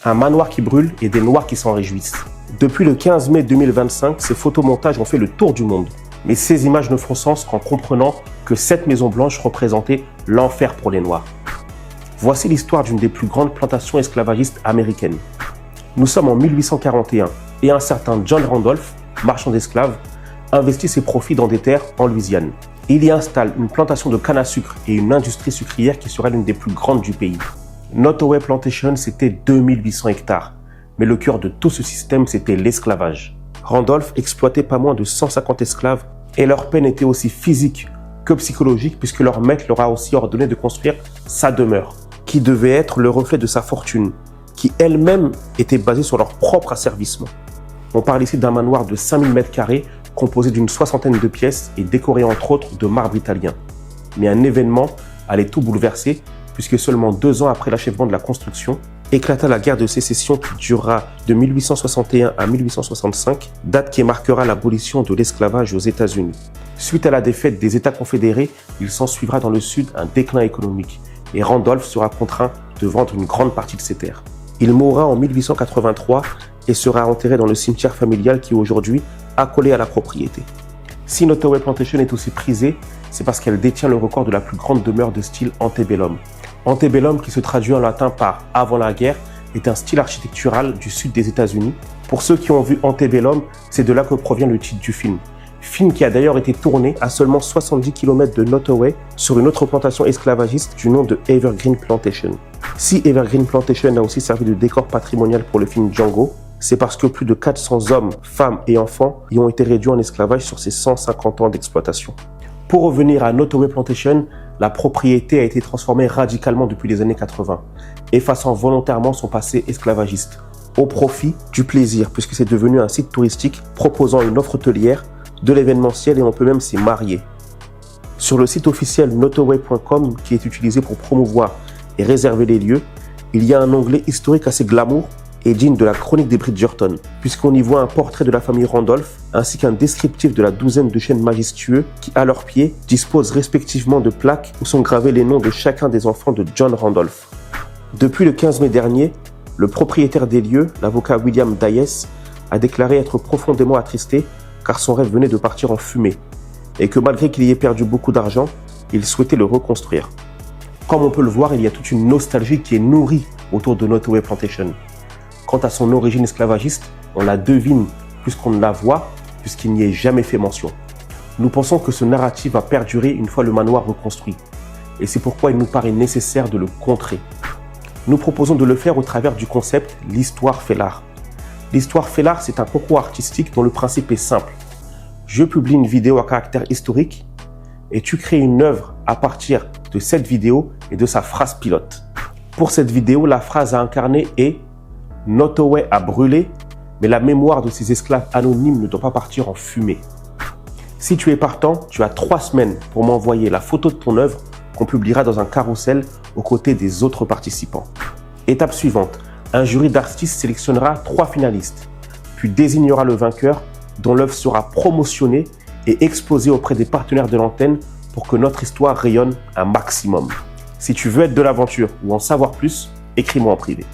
Un manoir qui brûle et des Noirs qui s'en réjouissent. Depuis le 15 mai 2025, ces photomontages ont fait le tour du monde. Mais ces images ne font sens qu'en comprenant que cette Maison Blanche représentait l'enfer pour les Noirs. Voici l'histoire d'une des plus grandes plantations esclavagistes américaines. Nous sommes en 1841 et un certain John Randolph, marchand d'esclaves, investit ses profits dans des terres en Louisiane. Il y installe une plantation de canne à sucre et une industrie sucrière qui sera l'une des plus grandes du pays. Nottoway Plantation, c'était 2800 hectares. Mais le cœur de tout ce système, c'était l'esclavage. Randolph exploitait pas moins de 150 esclaves et leur peine était aussi physique que psychologique puisque leur maître leur a aussi ordonné de construire sa demeure, qui devait être le reflet de sa fortune, qui elle-même était basée sur leur propre asservissement. On parle ici d'un manoir de 5000 m² composé d'une soixantaine de pièces et décoré entre autres de marbre italien. Mais un événement allait tout bouleverser puisque seulement 2 ans après l'achèvement de la construction, éclata la guerre de sécession qui durera de 1861 à 1865, date qui marquera l'abolition de l'esclavage aux États-Unis. Suite à la défaite des États confédérés, il s'ensuivra dans le Sud un déclin économique et Randolph sera contraint de vendre une grande partie de ses terres. Il mourra en 1883 et sera enterré dans le cimetière familial qui est aujourd'hui accolé à la propriété. Si Nottoway Plantation est aussi prisée, c'est parce qu'elle détient le record de la plus grande demeure de style antebellum. Antebellum, qui se traduit en latin par « avant la guerre », est un style architectural du sud des États-Unis. Pour ceux qui ont vu Antebellum, c'est de là que provient le titre du film. Film qui a d'ailleurs été tourné à seulement 70 km de Nottoway sur une autre plantation esclavagiste du nom de Evergreen Plantation. Si Evergreen Plantation a aussi servi de décor patrimonial pour le film Django, c'est parce que plus de 400 hommes, femmes et enfants y ont été réduits en esclavage sur ces 150 ans d'exploitation. Pour revenir à Nottoway Plantation, la propriété a été transformée radicalement depuis les années 80, effaçant volontairement son passé esclavagiste, au profit du plaisir, puisque c'est devenu un site touristique proposant une offre hôtelière, de l'événementiel et on peut même s'y marier. Sur le site officiel nottoway.com, qui est utilisé pour promouvoir et réserver les lieux, il y a un onglet historique assez glamour et digne de la chronique des Bridgerton, puisqu'on y voit un portrait de la famille Randolph, ainsi qu'un descriptif de la douzaine de chênes majestueux qui, à leurs pieds, disposent respectivement de plaques où sont gravés les noms de chacun des enfants de John Randolph. Depuis le 15 mai dernier, le propriétaire des lieux, l'avocat William Dyess, a déclaré être profondément attristé car son rêve venait de partir en fumée, et que malgré qu'il y ait perdu beaucoup d'argent, il souhaitait le reconstruire. Comme on peut le voir, il y a toute une nostalgie qui est nourrie autour de Nottoway Plantation. Quant à son origine esclavagiste, on la devine plus qu'on ne la voit, puisqu'il n'y est jamais fait mention. Nous pensons que ce narratif va perdurer une fois le manoir reconstruit, et c'est pourquoi il nous paraît nécessaire de le contrer. Nous proposons de le faire au travers du concept « l'histoire fait l'art ». L'histoire fait l'art, c'est un concours artistique dont le principe est simple. Je publie une vidéo à caractère historique, et tu crées une œuvre à partir de cette vidéo et de sa phrase pilote. Pour cette vidéo, la phrase à incarner est « Nottoway a brûlé, mais la mémoire de ses esclaves anonymes ne doit pas partir en fumée ». Si tu es partant, tu as 3 semaines pour m'envoyer la photo de ton œuvre qu'on publiera dans un carrousel aux côtés des autres participants. Étape suivante, un jury d'artistes sélectionnera 3 finalistes, puis désignera le vainqueur dont l'œuvre sera promotionnée et exposée auprès des partenaires de l'antenne pour que notre histoire rayonne un maximum. Si tu veux être de l'aventure ou en savoir plus, écris-moi en privé.